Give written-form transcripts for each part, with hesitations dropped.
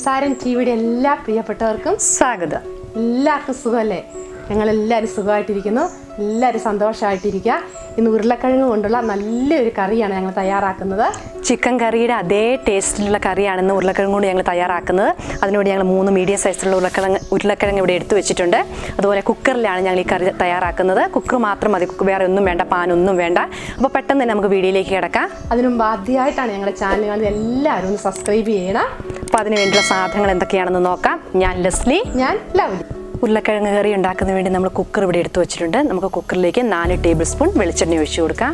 സംസാരം ടിവിയുടെ എല്ലാ പ്രിയപ്പെട്ടവർക്കും സ്വാഗതം. എല്ലാവർക്കും സുഖമല്ലേ? ഞങ്ങളെല്ലാവരും സുഖമായിട്ടിരിക്കുന്നു, എല്ലാവരും സന്തോഷമായിട്ടിരിക്കുക. ഇന്ന് ഉരുളക്കിഴങ്ങ് കൊണ്ടുള്ള നല്ലൊരു കറിയാണ് ഞങ്ങൾ തയ്യാറാക്കുന്നത്. ചിക്കൻ കറിയുടെ അതേ ടേസ്റ്റിലുള്ള കറിയാണ് ഇന്ന് ഉരുളക്കിഴങ്ങ് കൊണ്ട് ഞങ്ങൾ തയ്യാറാക്കുന്നത്. അതിനുവേണ്ടി ഞങ്ങൾ 3 മീഡിയം സൈസിലുള്ള ഉരുളക്കിഴങ്ങ് ഇവിടെ എടുത്തു വെച്ചിട്ടുണ്ട്. അതുപോലെ കുക്കറിലാണ് ഞങ്ങൾ ഈ കറി തയ്യാറാക്കുന്നത്. കുക്കർ മാത്രം മതി, വേറെ ഒന്നും വേണ്ട, പാനൊന്നും വേണ്ട. അപ്പോൾ പെട്ടെന്ന് തന്നെ നമുക്ക് വീഡിയോയിലേക്ക് കിടക്കാം. അതിനു മുമ്പ് ആദ്യമായിട്ടാണ് ഞങ്ങളുടെ ചാനൽ കാണുന്നത്, എല്ലാവരും ഒന്ന് സബ്സ്ക്രൈബ് ചെയ്യണം. അപ്പോൾ അതിന് വേണ്ടിയുള്ള സാധനങ്ങൾ എന്തൊക്കെയാണെന്ന് നോക്കാം. ഞാൻ ലെസ്ലി, ഞാൻ ലവ്ലി. ഉരുളക്കിഴങ്ങ് കറി ഉണ്ടാക്കുന്നതിന് വേണ്ടി നമ്മൾ കുക്കർ ഇവിടെ എടുത്തു വെച്ചിട്ടുണ്ട്. നമുക്ക് കുക്കറിലേക്ക് 4 ടേബിൾ സ്പൂൺ വെളിച്ചെണ്ണ ഒഴിച്ചു കൊടുക്കാം.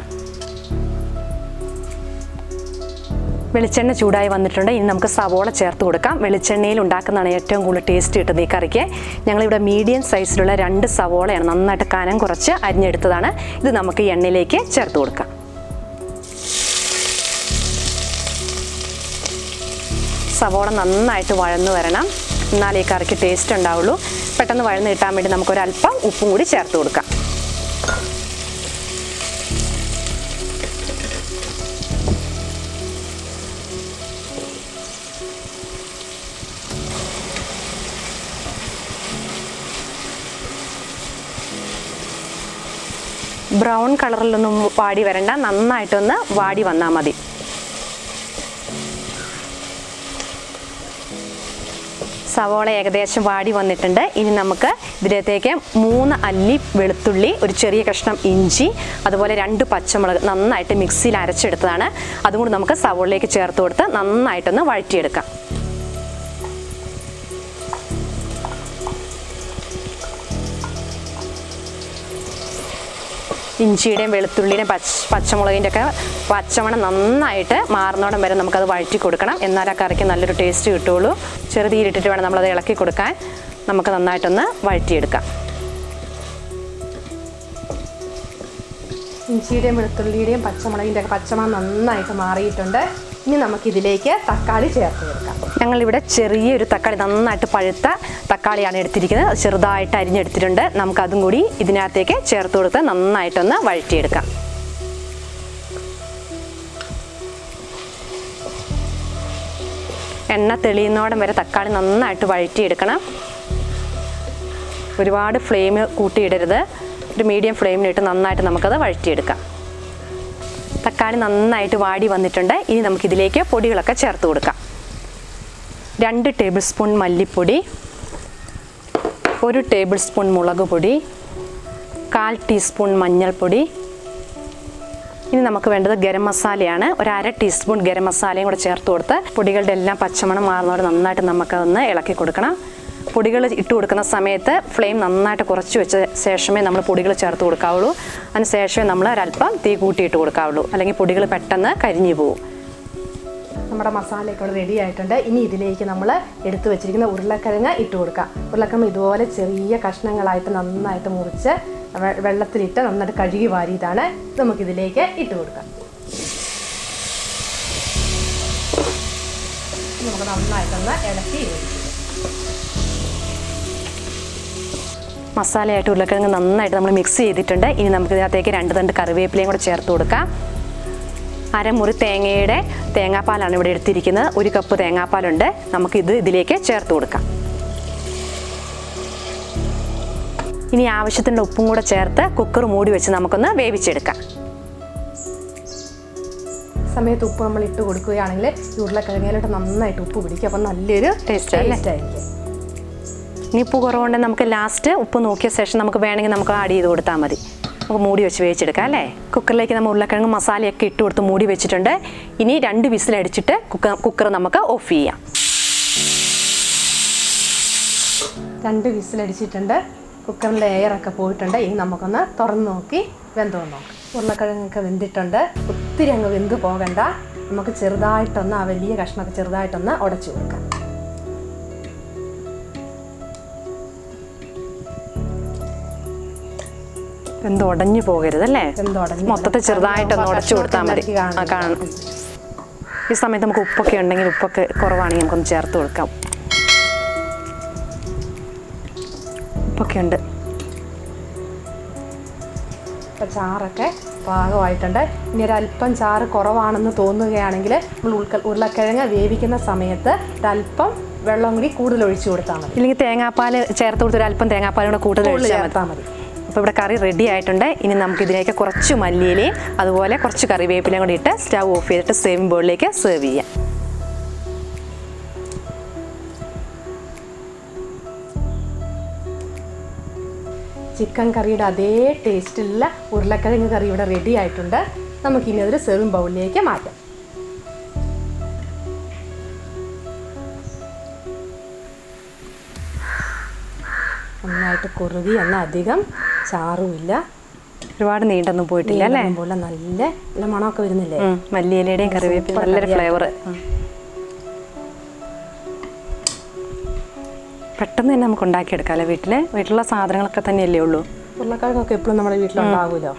വെളിച്ചെണ്ണ ചൂടായി വന്നിട്ടുണ്ട്. ഇനി നമുക്ക് സവോള ചേർത്ത് കൊടുക്കാം. വെളിച്ചെണ്ണയിൽ ഉണ്ടാക്കുന്നതാണ് ഏറ്റവും കൂടുതൽ ടേസ്റ്റ് കിട്ടുന്നത് ഈ കറിക്ക്. ഞങ്ങളിവിടെ മീഡിയം സൈസിലുള്ള 2 സവോളയാണ് നന്നായിട്ട് കനം കുറച്ച് അരിഞ്ഞെടുത്തതാണ്. ഇത് നമുക്ക് ഈ എണ്ണയിലേക്ക് ചേർത്ത് കൊടുക്കാം. സവോള നന്നായിട്ട് വഴന്നു വരണം, എന്നാലേ ഈ കറിക്ക് ടേസ്റ്റ് ഉണ്ടാവുള്ളൂ. പെട്ടെന്ന് വഴന്ന് കിട്ടാൻ വേണ്ടി നമുക്കൊരല്പം ഉപ്പും കൂടി ചേർത്ത് കൊടുക്കാം. ബ്രൗൺ കളറിലൊന്നും വാടി വരണ്ട, നന്നായിട്ടൊന്ന് വാടി വന്നാൽ മതി. സവോള ഏകദേശം വാടി വന്നിട്ടുണ്ട്. ഇനി നമുക്ക് ഇതിലേക്ക് 3 അല്ലി വെളുത്തുള്ളി, ഒരു ചെറിയ കഷ്ണം ഇഞ്ചി, അതുപോലെ 2 പച്ചമുളക് നന്നായിട്ട് മിക്സിയിൽ അരച്ചെടുത്തതാണ്. അതുകൊണ്ട് നമുക്ക് സവോളയിലേക്ക് ചേർത്ത് കൊടുത്ത് നന്നായിട്ടൊന്ന് വഴറ്റിയെടുക്കാം. ഇഞ്ചിയുടെയും വെളുത്തുള്ളിയുടെയും പച്ചമുളകിൻ്റെ ഒക്കെ പച്ചമണം നന്നായിട്ട് മാറുന്നോടം വരെ നമുക്കത് വഴറ്റി കൊടുക്കണം. എന്നാൽ ആ കറിക്ക് നല്ലൊരു ടേസ്റ്റ് കിട്ടുള്ളൂ. ചെറുതീരിട്ടിട്ട് വേണം നമ്മളത് ഇളക്കി കൊടുക്കാൻ. നമുക്ക് നന്നായിട്ടൊന്ന് വഴറ്റിയെടുക്കാം. ഇഞ്ചിയുടെയും വെളുത്തുള്ളിയുടെയും പച്ചമുളകിൻ്റെ ഒക്കെ പച്ചമണം നന്നായിട്ട് മാറിയിട്ടുണ്ട്. ഇനി നമുക്കിതിലേക്ക് തക്കാളി ചേർത്ത് കൊടുക്കാം. ഞങ്ങളിവിടെ ചെറിയൊരു തക്കാളി, നന്നായിട്ട് പഴുത്ത തക്കാളിയാണ് എടുത്തിരിക്കുന്നത്. അത് ചെറുതായിട്ട് അരിഞ്ഞെടുത്തിട്ടുണ്ട്. നമുക്കതും കൂടി ഇതിനകത്തേക്ക് ചേർത്ത് കൊടുത്ത് നന്നായിട്ടൊന്ന് വഴറ്റിയെടുക്കാം. എണ്ണ തെളിയുന്നോടം വരെ തക്കാളി നന്നായിട്ട് വഴറ്റിയെടുക്കണം. ഒരുപാട് ഫ്ലെയിം കൂട്ടിയിടരുത്, ഒരു മീഡിയം ഫ്ലെയിമിലിട്ട് നന്നായിട്ട് നമുക്കത് വഴറ്റിയെടുക്കാം. തക്കാളി നന്നായിട്ട് വാടി വന്നിട്ടുണ്ട്. ഇനി നമുക്കിതിലേക്ക് പൊടികളൊക്കെ ചേർത്ത് കൊടുക്കാം. 2 ടേബിൾ സ്പൂൺ മല്ലിപ്പൊടി, 1 ടേബിൾ സ്പൂൺ മുളക് പൊടി, 1/4 ടീസ്പൂൺ മഞ്ഞൾപ്പൊടി. ഇനി നമുക്ക് വേണ്ടത് ഗരം മസാലയാണ്. 1/2 ടീസ്പൂൺ ഗരം മസാലയും കൂടെ ചേർത്ത് കൊടുത്ത് പൊടികളുടെ എല്ലാം പച്ചമണം മാറുന്നതോടെ നന്നായിട്ട് നമുക്കതൊന്ന് ഇളക്കി കൊടുക്കണം. പൊടികൾ ഇട്ട് കൊടുക്കുന്ന സമയത്ത് ഫ്ലെയിം നന്നായിട്ട് കുറച്ച് വെച്ച ശേഷമേ നമ്മൾ പൊടികൾ ചേർത്ത് കൊടുക്കാവുള്ളൂ. അതിന് ശേഷമേ നമ്മൾ ഒരല്പം തീ കൂട്ടിയിട്ട് കൊടുക്കാവുള്ളൂ, അല്ലെങ്കിൽ പൊടികൾ പെട്ടെന്ന് കരിഞ്ഞു പോകും. നമ്മുടെ മസാലയൊക്കെ റെഡി ആയിട്ടുണ്ട്. ഇനി ഇതിലേക്ക് നമ്മൾ എടുത്തു വെച്ചിരിക്കുന്ന ഉരുളക്കിഴങ്ങ് ഇട്ട് കൊടുക്കാം. ഉരുളക്കിഴങ്ങ് ഇതുപോലെ ചെറിയ കഷ്ണങ്ങളായിട്ട് നന്നായിട്ട് മുറിച്ച് വെള്ളത്തിലിട്ട് നന്നായിട്ട് കഴുകി വാരിയതാണ്. നമുക്കിതിലേക്ക് ഇട്ട് കൊടുക്കാം. നമുക്ക് നന്നായിട്ടൊന്ന് ഇളക്കി മസാലയായിട്ട് ഉരുളക്കിഴങ്ങ് നന്നായിട്ട് നമ്മൾ മിക്സ് ചെയ്തിട്ടുണ്ട്. ഇനി നമുക്ക് ഇതിനകത്തേക്ക് 2 തണ്ട് കറിവേപ്പിലയും കൂടെ ചേർത്ത് കൊടുക്കാം. 1/2 മുറി തേങ്ങയുടെ തേങ്ങാപ്പാലാണ് ഇവിടെ എടുത്തിരിക്കുന്നത്. 1 കപ്പ് തേങ്ങാപ്പാലുണ്ട്. നമുക്കിത് ഇതിലേക്ക് ചേർത്ത് കൊടുക്കാം. ഇനി ആവശ്യത്തിനുള്ള ഉപ്പും കൂടെ ചേർത്ത് കുക്കർ മൂടി വെച്ച് നമുക്കൊന്ന് വേവിച്ചെടുക്കാം. സമയത്ത് ഉപ്പ് നമ്മൾ ഇട്ട് കൊടുക്കുകയാണെങ്കിൽ ഉരുളക്കിഴങ്ങിലോട്ട് നന്നായിട്ട് ഉപ്പ് പിടിക്കും. അപ്പം നല്ലൊരു ടേസ്റ്റ് ആയിരിക്കും. ഇനി ഉപ്പ് കുറവുണ്ടെങ്കിൽ നമുക്ക് ലാസ്റ്റ് ഉപ്പ് നോക്കിയ ശേഷം നമുക്ക് വേണമെങ്കിൽ നമുക്ക് ആഡ് ചെയ്ത് കൊടുത്താൽ മതി. നമുക്ക് മൂടി വെച്ച് വേവിച്ചെടുക്കാം അല്ലേ. കുക്കറിലേക്ക് നമ്മൾ ഉരുളക്കിഴങ്ങ് മസാലയൊക്കെ ഇട്ട് കൊടുത്ത് മൂടി വെച്ചിട്ടുണ്ട്. ഇനി 2 വിസിലടിച്ചിട്ട് കുക്കർ നമുക്ക് ഓഫ് ചെയ്യാം. 2 വിസിലടിച്ചിട്ടുണ്ട്. കുക്കറിൻ്റെ എയറൊക്കെ പോയിട്ടുണ്ട്. ഇനി നമുക്കൊന്ന് തുറന്ന് നോക്കി വെന്തോ നോക്കാം. ഉരുളക്കിഴങ്ങൊക്കെ വെന്തിട്ടുണ്ട്. ഒത്തിരി അങ്ങ് വെന്ത് പോകണ്ട. നമുക്ക് ചെറുതായിട്ടൊന്ന് ആ വലിയ കഷ്ണമൊക്കെ ചെറുതായിട്ടൊന്ന് ഉടച്ചു കൊടുക്കാം. വെന്ത് ഉടഞ്ഞു പോകരുതല്ലേ, മൊത്തത്തിൽ ചെറുതായിട്ടൊന്ന് ഉടച്ചു കൊടുത്താൽ മതി. കാണും. ഈ സമയത്ത് നമുക്ക് ഉപ്പൊക്കെ ഉണ്ടെങ്കിൽ ഉപ്പൊക്കെ കുറവാണെങ്കിൽ നമുക്കൊന്ന് ചേർത്ത് കൊടുക്കാം. ഉപ്പൊക്കെ ഉണ്ട്. ചാറൊക്കെ പാകമായിട്ടുണ്ട്. ഇനി ഒരല്പം ചാറ് കുറവാണെന്ന് തോന്നുകയാണെങ്കിൽ നമ്മൾ ഉരുളക്കിഴങ്ങ് വേവിക്കുന്ന സമയത്ത് ഒരല്പം വെള്ളം കൂടി കൂടുതൽ ഒഴിച്ചു കൊടുത്താൽ മതി. ഇല്ലെങ്കിൽ തേങ്ങാപ്പാൽ ചേർത്ത് കൊടുത്ത് അല്പം തേങ്ങാപ്പാൽ കൂടെ കൂടുതൽ ഒഴിച്ചാൽ മതി. അപ്പോൾ ഇവിടെ കറി റെഡി ആയിട്ടുണ്ട്. ഇനി നമുക്ക് ഇതിലേക്ക് കുറച്ച് മല്ലിയിലയും അതുപോലെ കുറച്ച് കറിവേപ്പിലയും കൂടി ഇട്ട് സ്റ്റവ് ഓഫ് ചെയ്തിട്ട് സെർവിംഗ് ബോളിലേക്ക് സെർവ് ചെയ്യാം. ചിക്കൻ കറിയുടെ അതേ ടേസ്റ്റിലുള്ള ഉരുളക്കിഴങ്ങ് കറി ഇവിടെ റെഡി ആയിട്ടുണ്ട്. നമുക്കിനി അതൊരു സെർവിംഗ് ബൗളിലേക്ക് മാറ്റാം. നന്നായിട്ട് കുറുകി, എന്നാൽ അധികം ചാറുമില്ല, ഒരുപാട് നീണ്ടൊന്നും പോയിട്ടില്ല അല്ലേ? പോലെ നല്ല മണമൊക്കെ വരുന്നില്ലേ? മല്ലിയിലയുടെയും കറിവേപ്പില നല്ലൊരു ഫ്ലേവർ. പെട്ടെന്ന് തന്നെ നമുക്ക് ഉണ്ടാക്കിയെടുക്കാമല്ലോ. വീട്ടിലുള്ള സാധനങ്ങളൊക്കെ തന്നെയല്ലേ ഉള്ളൂ. ഉരുളക്കിഴങ്ങൊക്കെ എപ്പോഴും നമ്മുടെ വീട്ടിലുണ്ടാകുമല്ലോ.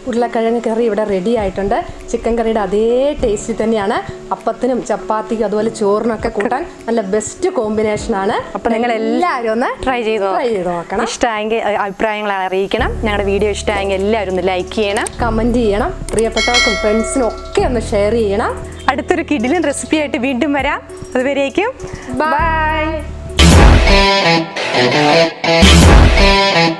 ഉരുളക്കിഴങ്ങ് കറി ഇവിടെ റെഡി ആയിട്ടുണ്ട്. ചിക്കൻ കറിയുടെ അതേ ടേസ്റ്റ് തന്നെയാണ്. അപ്പത്തിനും ചപ്പാത്തിക്കും അതുപോലെ ചോറിനൊക്കെ കൂട്ടാൻ നല്ല ബെസ്റ്റ് കോമ്പിനേഷനാണ്. അപ്പോൾ നിങ്ങൾ എല്ലാവരും ഒന്ന് ട്രൈ ചെയ്ത് നോക്കണം. ഇഷ്ടമായെങ്കിൽ അഭിപ്രായങ്ങൾ അറിയിക്കണം. ഞങ്ങളുടെ വീഡിയോ ഇഷ്ടമായെങ്കിൽ എല്ലാവരും ഒന്ന് ലൈക്ക് ചെയ്യണം, കമൻറ്റ് ചെയ്യണം, പ്രിയപ്പെട്ടവർക്കും ഫ്രണ്ട്സിനും ഒക്കെ ഒന്ന് ഷെയർ ചെയ്യണം. അടുത്തൊരു കിടിലൻ റെസിപ്പി ആയിട്ട് വീണ്ടും വരാം. അതുവരേക്കും ബൈ.